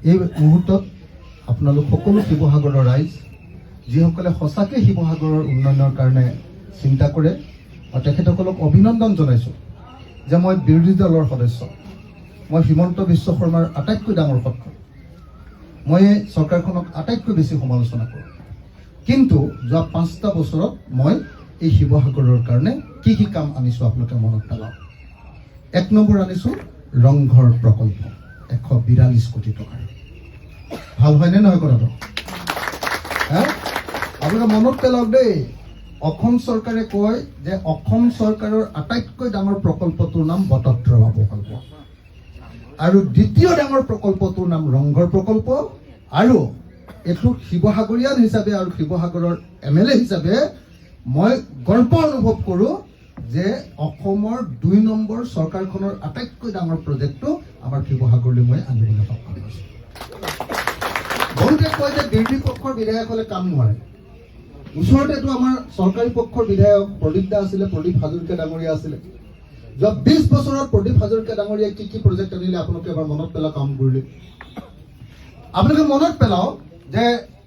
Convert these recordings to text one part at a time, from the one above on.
এই মুহূৰ্তত আপোনালোক সকলো শিৱসাগৰৰ ৰাইজ যিসকলে সঁচাকৈ শিৱসাগৰৰ উন্নয়নৰ কাৰণে চিন্তা কৰে আৰু তেখেতসকলক অভিনন্দন জনাইছোঁ যে মই বিৰোধী দলৰ সদস্য, মই হিমন্ত বিশ্ব শৰ্মাৰ আটাইতকৈ ডাঙৰ পক্ষ, মই চৰকাৰখনক আটাইতকৈ বেছি সমালোচনা কৰোঁ। কিন্তু যোৱা 5টা বছৰত মই এই শিৱসাগৰৰ কাৰণে কি কি কাম আনিছোঁ আপোনালোকে মনত পেলাওক। 1 নম্বৰ আনিছোঁ ৰংঘৰ প্ৰকল্প 142 কোটি টকাৰ। ভাল হয়নে নহয় কথাটো? আপোনালোকে মনত পেলাওক দেই, অসম চৰকাৰে কয় যে অসম চৰকাৰৰ আটাইতকৈ ডাঙৰ প্ৰকল্পটোৰ নাম বটদ্ৰৱা প্ৰকল্প, আৰু দ্বিতীয় ডাঙৰ প্ৰকল্পটোৰ নাম ৰংঘৰ প্ৰকল্প। আৰু এইটো শিৱসাগৰীয়ান হিচাপে আৰু শিৱসাগৰৰ MLA হিচাপে মই গৰ্ব অনুভৱ কৰোঁ যে অসমৰ 2 নম্বৰ চৰকাৰখনৰ আটাইতকৈ ডাঙৰ প্ৰজেক্টটো আমাৰ শিৱসাগৰলৈ মই আনিবলৈ সক্ষম হৈছোঁ। বহুতে কয় যে বিৰোধী পক্ষৰ বিধায়কসকলে কাম নোৱাৰে। ওচৰতেতো আমাৰ চৰকাৰী পক্ষৰ বিধায়ক প্ৰদীপ দা আছিলে, প্ৰদীপ হাজৰিকা ডাঙৰীয়া আছিলে। যোৱা 20 বছৰত প্ৰদীপ হাজৰিকা ডাঙৰীয়াই কি কি প্ৰজেক্ট আনিলে আপোনালোকে এবাৰ মনত পেলাওক। কাম কৰিলে আপোনালোকে মনত পেলাওক যে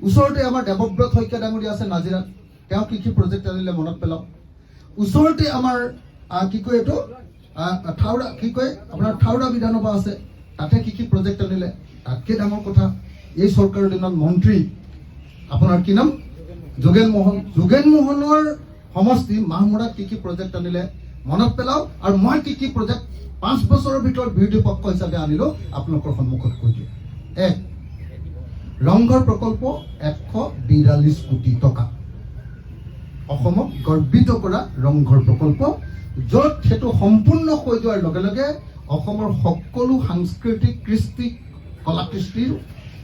ওচৰতে আমাৰ দেৱব্ৰত শইকীয়া ডাঙৰীয়া আছে নাজিৰাত, তেওঁ কি কি প্ৰজেক্ট আনিলে মনত পেলাওক। ওচৰতে আমাৰ কি কয় এইটো থাউৰা, কি কয় আপোনাৰ থাউৰা বিধানসভা আছে, তাতে কি কি প্ৰজেক্ট আনিলে। তাতকৈ ডাঙৰ কথা, এই চৰকাৰৰ দিনত মন্ত্ৰী আপোনাৰ কি নাম, যোগেন মোহনৰ সমষ্টি মাহমৰাত কি কি প্ৰজেক্ট আনিলে মনত পেলাওক। আৰু মই কি কি প্ৰজেক্ট 5 বছৰৰ ভিতৰত বিৰোধী পক্ষ হিচাপে আনিলো আপোনালোকৰ সন্মুখত কৈ দিওঁ। 1, ৰংঘৰ প্ৰকল্প 142 কোটি টকা, অসমক গৰ্বিত কৰা ৰংঘৰ প্ৰকল্প, য'ত সেইটো সম্পূৰ্ণ হৈ যোৱাৰ লগে লগে অসমৰ সকলো সাংস্কৃতিক কৃষ্টি কলাকৃষ্টিৰ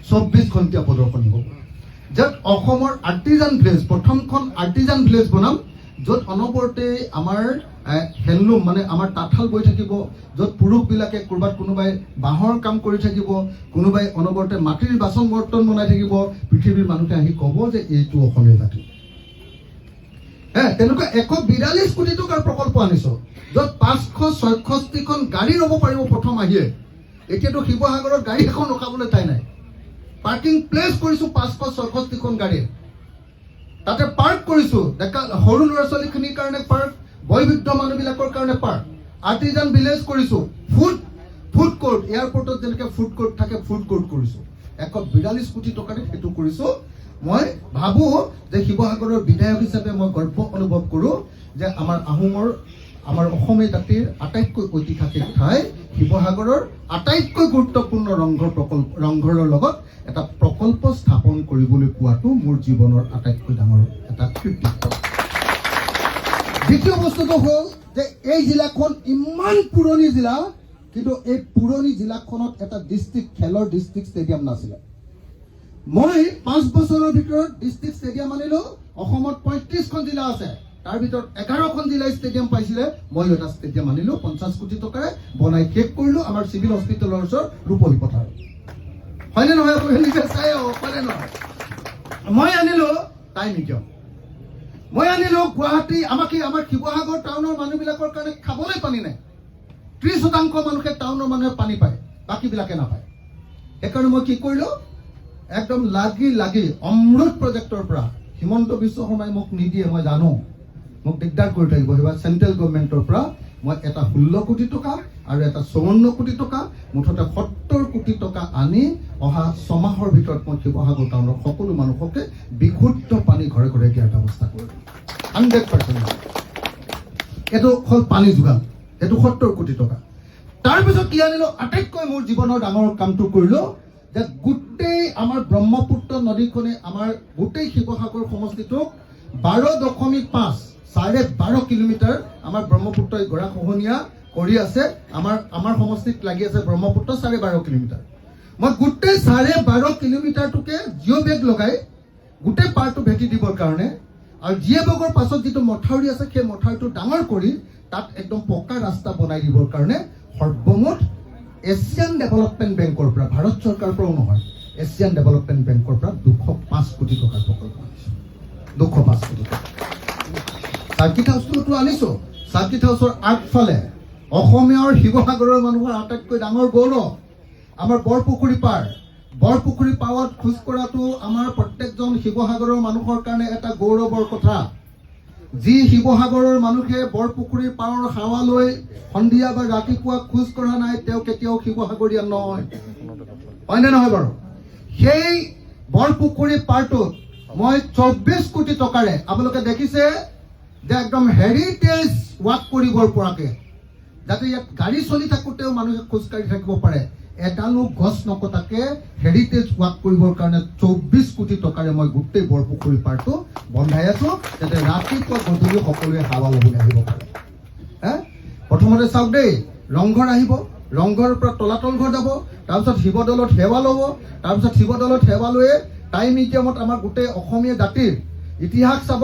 24 ঘণ্টীয়া প্ৰদৰ্শনী হ'ব। য'ত অসমৰ আৰ্টিজান ভিলেজ, প্ৰথমখন আৰ্টিজান ভিলেজ বনাম, য'ত অনবৰতে আমাৰ হেণ্ডলুম মানে আমাৰ তাঁতশাল বৈ থাকিব, য'ত পুৰুষবিলাকে ক'ৰবাত কোনোবাই বাঁহৰ কাম কৰি থাকিব, কোনোবাই অনবৰতে মাটিৰ বাচন বৰ্তন বনাই থাকিব। পৃথিৱীৰ মানুহে আহি ক'ব যে এইটো অসমীয়া জাতি। তেনেকুৱা 142 কোটি টকাৰ প্ৰকল্প আনিছোঁ, য'ত 566খন গাড়ী ৰ'ব পাৰিব প্ৰথম আহিয়ে। এতিয়াতো শিৱসাগৰত গাড়ী এখন ৰখাবলৈ ঠাই নাই। পাৰ্কিং প্লেচ কৰিছোঁ 566খন গাড়ী, তাতে পাৰ্ক কৰিছোঁ। ডেকা সৰু ল'ৰা ছোৱালীখিনিৰ কাৰণে পাৰ্ক, বয়োবৃদ্ধ মানুহবিলাকৰ কাৰণে পাৰ্ক, আৰ্টিজান ভিলেজ কৰিছোঁ, ফুড কোৰ্ট, এয়াৰপৰ্টত যেনেকৈ ফুড কোৰ্ট থাকে ফুড কোৰ্ট কৰিছোঁ। 142 কোটি টকাৰে সেইটো কৰিছোঁ। মই ভাবোঁ যে শিৱসাগৰৰ বিধায়ক হিচাপে মই গৰ্ব অনুভৱ কৰোঁ যে আমাৰ অসমীয়া জাতিৰ আটাইতকৈ ঐতিহাসিক ঠাই শিৱসাগৰৰ আটাইতকৈ গুৰুত্বপূৰ্ণ ৰংঘৰৰ লগত এটা প্ৰকল্প স্থাপন কৰিবলৈ পোৱাটো মোৰ জীৱনৰ আটাইতকৈ ডাঙৰ এটা কৃতিত্ব। দ্বিতীয় বস্তুটো হ'ল যে এই জিলাখন ইমান পুৰণি জিলা, কিন্তু এই পুৰণি জিলাখনত এটা খেলৰ ডিষ্ট্ৰিক্ট ষ্টেডিয়াম নাছিলে। মই 5 বছৰৰ ভিতৰত ডিষ্ট্ৰিক্ট ষ্টেডিয়াম আনিলোঁ। অসমত 35খন জিলা আছে, তাৰ ভিতৰত 11খন জিলাই ষ্টেডিয়াম পাইছিলে। মই এটা ষ্টেডিয়াম আনিলোঁ 50 কোটি টকাৰে, বনাই শেষ কৰিলোঁ আমাৰ চিভিল হস্পিটেলৰ ওচৰত ৰূপহী পথাৰ। হয়নে নহয়? আপুনি নিজে চাই হয়নে নহয়? মই আনিলোঁ টাই মিউজিয়াম, মই আনিলোঁ গুৱাহাটী, আমাৰ শিৱসাগৰ টাউনৰ মানুহবিলাকৰ কাৰণে খাবলৈ পানী নাই। 30% মানুহে টাউনৰ মানুহে পানী পায়, বাকীবিলাকে নাপায়। সেইকাৰণে মই কি কৰিলোঁ, একদম লাগি অমৃত প্ৰজেক্টৰ পৰা হিমন্ত বিশ্ব শৰ্মাই মোক নিদিয়ে, মই জানো মোক দিগদাৰ কৰি থাকিব। সেইবাৰ চেণ্ট্ৰেল গভৰ্ণমেণ্টৰ পৰা মই এটা 16 কোটি টকা আৰু এটা 54 কোটি টকা, মুঠতে 70 কোটি টকা আনি অহা 6 মাহৰ ভিতৰত মই শিৱসাগৰ টাউনৰ সকলো মানুহকে বিশুদ্ধ পানী ঘৰে ঘৰে দিয়াৰ ব্যৱস্থা কৰিলোঁ। 100%। এইটো হ'ল পানী যোগান, সেইটো 70 কোটি টকা। তাৰপিছত কি আনিলোঁ, আটাইতকৈ মোৰ জীৱনৰ ডাঙৰ কামটো কৰিলোঁ যে গোটেই আমাৰ ব্ৰহ্মপুত্ৰ নদীখনে আমাৰ গোটেই শিৱসাগৰ সমষ্টিটোক 12.5 12.5 কিলোমিটাৰ আমাৰ ব্ৰহ্মপুত্ৰই গৰাখহনীয়া কৰি আছে। আমাৰ সমষ্টিত লাগি আছে ব্ৰহ্মপুত্ৰ 12.5 কিলোমিটাৰ। মই গোটেই 12.5 কিলোমিটাৰটোকে জিঅ' বেগ লগাই গোটেই পাৰটো ভেটি দিবৰ কাৰণে, আৰু জিঅ' বেগৰ পাছত যিটো মথাউৰি আছে সেই মথাউৰিটো ডাঙৰ কৰি তাত একদম পকা ৰাস্তা বনাই দিবৰ কাৰণে সৰ্বমুঠ এছিয়ান ডেভেলপমেণ্ট বেংকৰ পৰা, ভাৰত চৰকাৰৰ পৰাও নহয়, এছিয়ান ডেভেলপমেণ্ট বেংকৰ পৰা 205 কোটি টকাৰ প্ৰকল্প আনিছোঁ। 205 কোটি টকা। চাৰ্কিট হাউচটোতো আনিছোঁ। চাৰ্কিট হাউচৰ আগফালে অসমীয়া আৰু শিৱসাগৰৰ মানুহৰ আটাইতকৈ ডাঙৰ গৌৰৱ আমাৰ বৰপুখুৰী পাৰ, বৰপুখুৰী পাৰত খোজ কঢ়াটো আমাৰ প্ৰত্যেকজন শিৱসাগৰৰ মানুহৰ কাৰণে এটা গৌৰৱৰ কথা। যি শিৱসাগৰৰ মানুহে বৰপুখুৰীৰ পাৰৰ হাৱা লৈ সন্ধিয়া বা ৰাতিপুৱা খোজ কঢ়া নাই তেওঁ কেতিয়াও শিৱসাগৰীয়া নহয়, হয়নে নহয় বাৰু? সেই বৰপুখুৰী পাৰটোত মই 24 কোটি টকাৰে আপোনালোকে দেখিছে যে একদম হেৰিটেজ ৱাক কৰিবৰ পৰাকে, যাতে ইয়াত গাড়ী চলি থাকোঁতেও মানুহে খোজকাঢ়ি থাকিব পাৰে, এডালো গছ নকটাকে হেৰিটেজ ৱাক কৰিবৰ কাৰণে 24 কোটি টকাৰে মই গোটেই বৰপুখুৰী পাৰটো বন্ধাই আছো, যাতে ৰাতিপুৱা গধূলি সকলোৱে হাৱা ল'বলৈ আহিব পাৰে। প্ৰথমতে চাওক দেই, ৰংঘৰ আহিব, ৰংঘৰৰ পৰা তলাতল ঘৰ যাব, তাৰপিছত শিৱদৌলত সেৱা ল'ব, তাৰপিছত শিৱদৌলত সেৱা লৈয়ে টাই মিউজিয়ামত আমাৰ গোটেই অসমীয়া জাতিৰ ইতিহাস চাব।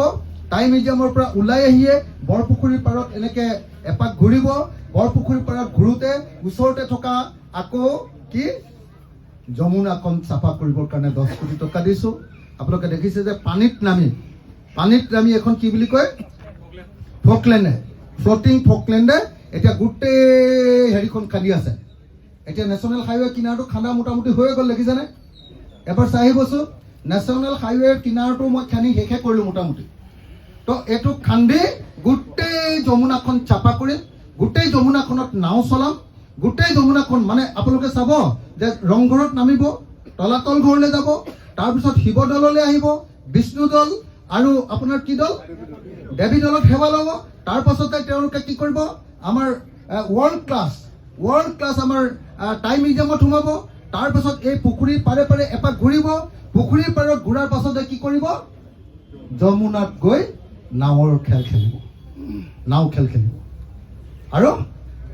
টাই মিউজিয়ামৰ পৰা ওলাই আহিয়ে বৰপুখুৰীৰ পাৰত এনেকে এপাক ঘূৰিব। বৰপুখুৰীৰ পাৰত ঘূৰোতে ওচৰতে থকা আকৌ কি যমুনাখন চাফা কৰিবৰ কাৰণে 10 কোটি টকা দিছো। আপোনালোকে দেখিছে যে পানীত নামি এখন কি বুলি কয় ফকলেণ্ডে, ফ্লটিং ফকলেণ্ডে এতিয়া গোটেই হেৰিখন খান্দি আছে। এতিয়া নেশ্যনেল হাইৱে কিনাৰটো খান্দা মোটামুটি হৈ গ'ল, দেখিছেনে? এবাৰ চাই আহিবচোন, নেশ্যনেল হাইৱেৰ কিনাৰটো মই খান্দি শেষে কৰিলোঁ মোটামুটি। তো এইটো খান্দি গোটেই যমুনাখন চাফা কৰিম, গোটেই যমুনাখনত নাও চলাম, গোটেই যমুনাখন মানে আপোনালোকে চাব যে ৰংঘৰত নামিব, তলাতল ঘৰলৈ যাব, তাৰপিছত শিৱদৌললৈ আহিব, বিষ্ণুদৌল আৰু আপোনাৰ কি দৌল, দেৱী দৌলত সেৱা ল'ব। তাৰ পাছতে তেওঁলোকে কি কৰিব, আমাৰ ৱৰ্ল্ড ক্লাছ আমাৰ টাই মিউজিয়ামত সোমাব। তাৰপাছত এই পুখুৰীৰ পাৰে পাৰে এপাক ঘূৰিব, পুখুৰীৰ পাৰত ঘূৰাৰ পাছতে কি কৰিব, যমুনাত গৈ নাও খেল খেলিব আৰু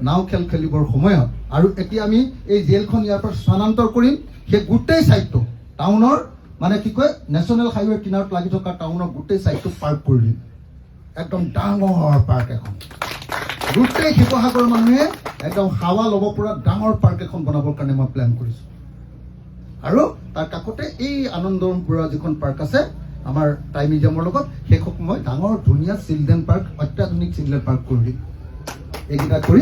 নাও খেল খেলিবৰ সময়ত আৰু এতিয়া আমি এই জেলখন ইয়াৰ পৰা স্থানান্তৰ কৰিম। সেই গোটেই ছাইডটো টাউনৰ মানে কি কয় নেশ্যনেল হাইৱেৰ কিনাৰত লাগি থকা টাউনৰ গোটেই ছাইডটো পাৰ্ক কৰি দিম, একদম ডাঙৰ পাৰ্ক এখন। গোটেই শিৱসাগৰৰ মানুহে একদম হাৱা ল'ব পৰা ডাঙৰ পাৰ্ক এখন বনাবৰ কাৰণে মই প্লেন কৰিছোঁ। আৰু তাৰ কাষতে এই আনন্দৰ বুঢ়া যিখন পাৰ্ক আছে আমাৰ টাই মিউজিয়ামৰ লগত, সেইখন মই ডাঙৰ ধুনীয়া চিলড্ৰেন পাৰ্ক, অত্যাধুনিক চিলড্ৰেন পাৰ্ক কৰি দিম। এইকেইটা কৰি